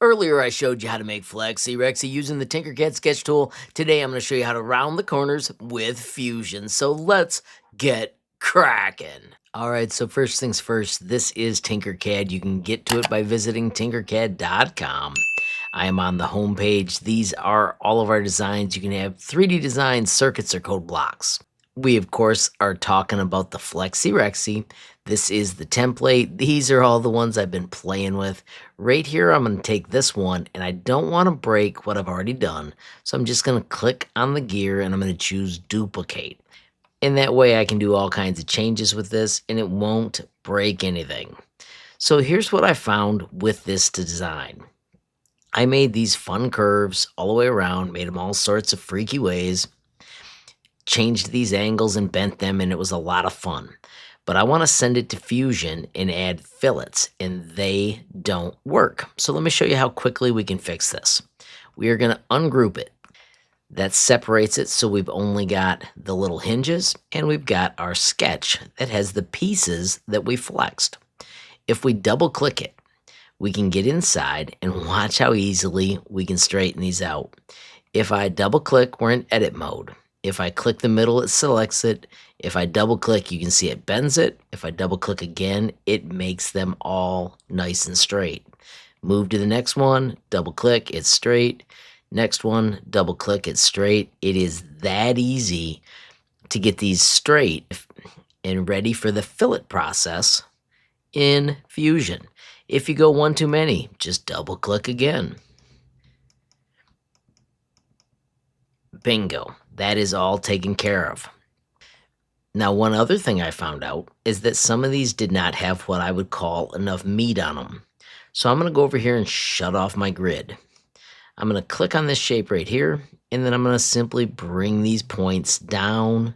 Earlier I showed you how to make Flexi Rexy using the Tinkercad sketch tool. Today I'm going to show you how to round the corners with Fusion. So let's get cracking. Alright, so first things first, this is Tinkercad. You can get to it by visiting tinkercad.com. I am on the home page. These are all of our designs. You can have 3D designs, circuits, or code blocks. We, of course, are talking about the Flexi Rexy. This is the template. These are all the ones I've been playing with. Right here, I'm going to take this one, and I don't want to break what I've already done. So I'm just going to click on the gear, and I'm going to choose Duplicate. And that way I can do all kinds of changes with this, and it won't break anything. So here's what I found with this design. I made these fun curves all the way around, made them all sorts of freaky ways, changed these angles and bent them, and it was a lot of fun. But I want to send it to Fusion and add fillets, and they don't work. So let me show you how quickly we can fix this. We are going to ungroup it. That separates it, so we've only got the little hinges, and we've got our sketch that has the pieces that we flexed. If we double click it, we can get inside and watch how easily we can straighten these out. If I double click, we're in edit mode. If I click the middle, it selects it. If I double click, you can see it bends it. If I double click again, it makes them all nice and straight. Move to the next one, double click, it's straight. Next one, double click, it's straight. It is that easy to get these straight and ready for the fillet process in Fusion. If you go one too many, just double click again. Bingo, that is all taken care of. Now, one other thing I found out is that some of these did not have what I would call enough meat on them. So I'm going to go over here and shut off my grid. I'm going to click on this shape right here, and then I'm going to simply bring these points down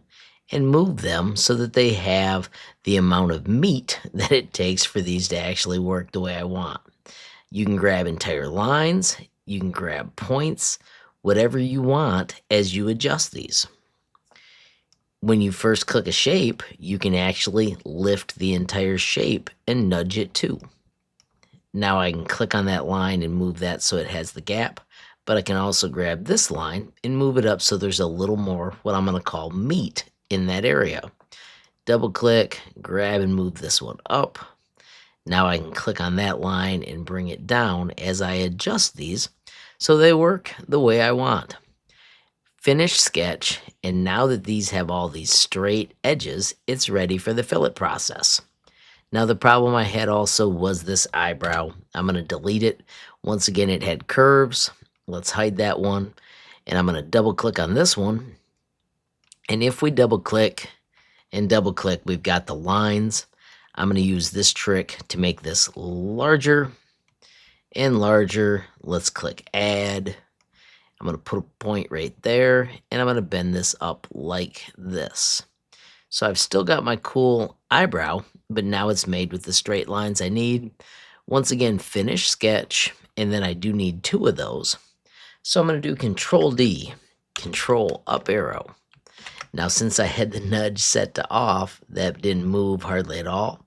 and move them so that they have the amount of meat that it takes for these to actually work the way I want. You can grab entire lines, you can grab points, whatever you want as you adjust these. When you first click a shape, you can actually lift the entire shape and nudge it too. Now I can click on that line and move that so it has the gap, but I can also grab this line and move it up so there's a little more what I'm going to call meat in that area. Double click, grab and move this one up. Now I can click on that line and bring it down as I adjust these so they work the way I want. Finish sketch, and now that these have all these straight edges, it's ready for the fillet process. Now the problem I had also was this eyebrow. I'm going to delete it. Once again, it had curves. Let's hide that one. And I'm going to double click on this one. And if we double click and double click, we've got the lines. I'm going to use this trick to make this larger and larger. Let's click add. I'm going to put a point right there, and I'm going to bend this up like this. So I've still got my cool eyebrow, but now it's made with the straight lines I need. Once again, finish sketch, and then I do need two of those. So I'm going to do Control D, Control up arrow. Now since I had the nudge set to off, that didn't move hardly at all.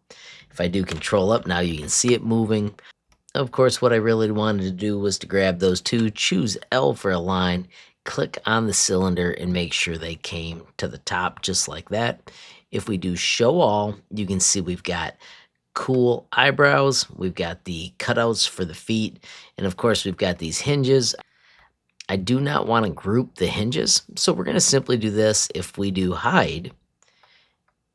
If I do Control up, now you can see it moving. Of course, what I really wanted to do was to grab those two, choose L for a line, click on the cylinder, and make sure they came to the top just like that. If we do show all, you can see we've got cool eyebrows, we've got the cutouts for the feet, and of course we've got these hinges. I do not want to group the hinges, so we're going to simply do this. If we do hide,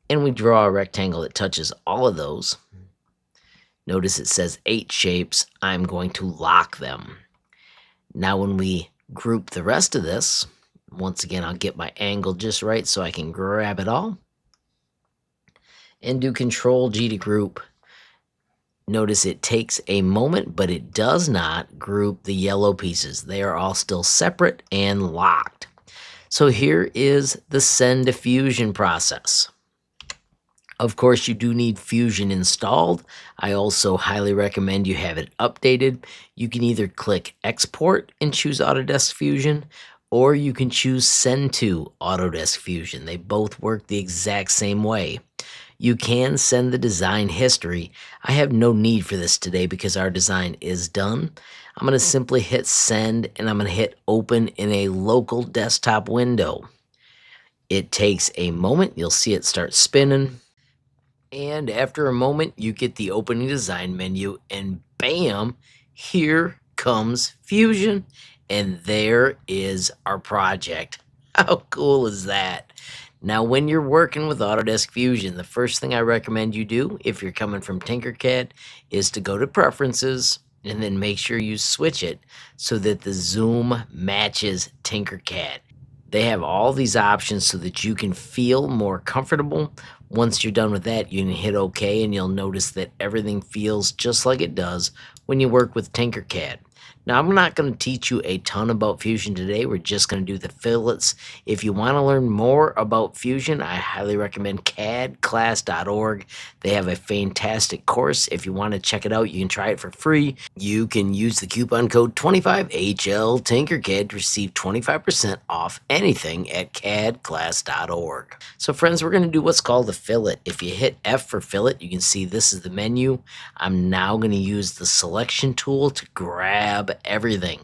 and we draw a rectangle that touches all of those, notice it says 8 shapes. I'm going to lock them. Now when we group the rest of this, once again, I'll get my angle just right so I can grab it all. And do Control G to group. Notice it takes a moment, but it does not group the yellow pieces. They are all still separate and locked. So here is the send to Fusion process. Of course, you do need Fusion installed. I also highly recommend you have it updated. You can either click Export and choose Autodesk Fusion, or you can choose Send to Autodesk Fusion. They both work the exact same way. You can send the design history. I have no need for this today because our design is done. I'm going to simply hit send and I'm going to hit open in a local desktop window. It takes a moment. You'll see it start spinning. And after a moment, you get the opening design menu and bam, here comes Fusion. And there is our project. How cool is that? Now, when you're working with Autodesk Fusion, the first thing I recommend you do, if you're coming from Tinkercad, is to go to Preferences and then make sure you switch it so that the zoom matches Tinkercad. They have all these options so that you can feel more comfortable. Once you're done with that, you can hit OK and you'll notice that everything feels just like it does when you work with Tinkercad. Now, I'm not going to teach you a ton about Fusion today. We're just going to do the fillets. If you want to learn more about Fusion, I highly recommend cadclass.org. They have a fantastic course. If you want to check it out, you can try it for free. You can use the coupon code 25HLTinkerCAD to receive 25% off anything at cadclass.org. So, friends, we're going to do what's called a fillet. If you hit F for fillet, you can see this is the menu. I'm now going to use the selection tool to grab everything.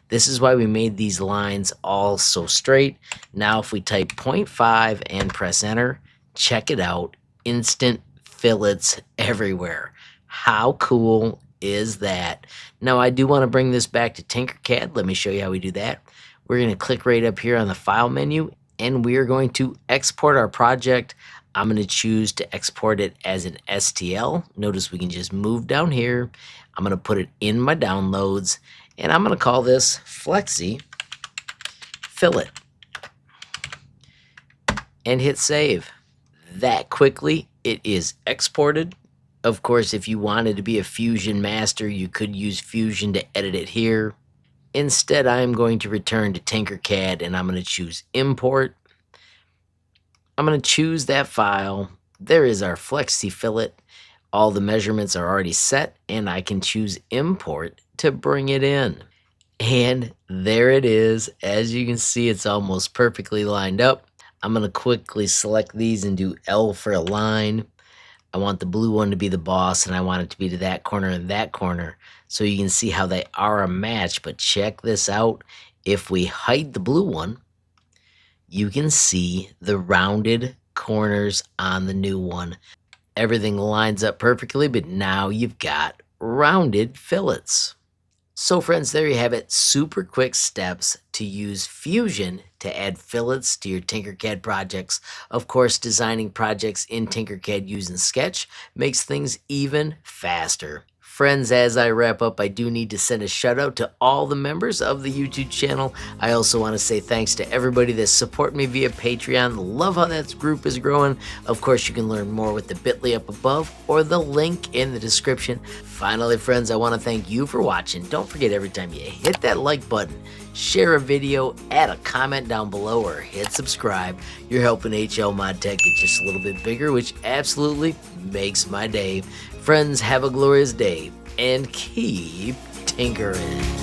This is why we made these lines all so straight. Now if we type 0.5 and press enter, check it out. Instant fillets everywhere. How cool is that? Now I do want to bring this back to Tinkercad. Let me show you how we do that. We're going to click right up here on the file menu and we are going to export our project. I'm going to choose to export it as an STL. Notice we can just move down here. I'm going to put it in my downloads, and I'm going to call this Flexi Fillet. And hit save. That quickly, it is exported. Of course, if you wanted to be a Fusion master, you could use Fusion to edit it here. Instead, I'm going to return to Tinkercad, and I'm going to choose Import. I'm going to choose that file. There is our Flexi Fillet. All the measurements are already set, and I can choose Import to bring it in. And there it is. As you can see, it's almost perfectly lined up. I'm going to quickly select these and do L for align. I want the blue one to be the boss, and I want it to be to that corner and that corner. So you can see how they are a match, but check this out. If we hide the blue one, you can see the rounded corners on the new one. Everything lines up perfectly, but now you've got rounded fillets. So friends, there you have it. Super quick steps to use Fusion to add fillets to your Tinkercad projects. Of course, designing projects in Tinkercad using Sketch makes things even faster. Friends, as I wrap up, I do need to send a shout out to all the members of the YouTube channel. I also want to say thanks to everybody that support me via Patreon. Love how that group is growing. Of course, you can learn more with the bit.ly up above or the link in the description. Finally, friends, I want to thank you for watching. Don't forget, every time you hit that like button, share a video, add a comment down below, or hit subscribe. You're helping HLModTech get just a little bit bigger, which absolutely makes my day. Friends, have a glorious day and keep tinkering.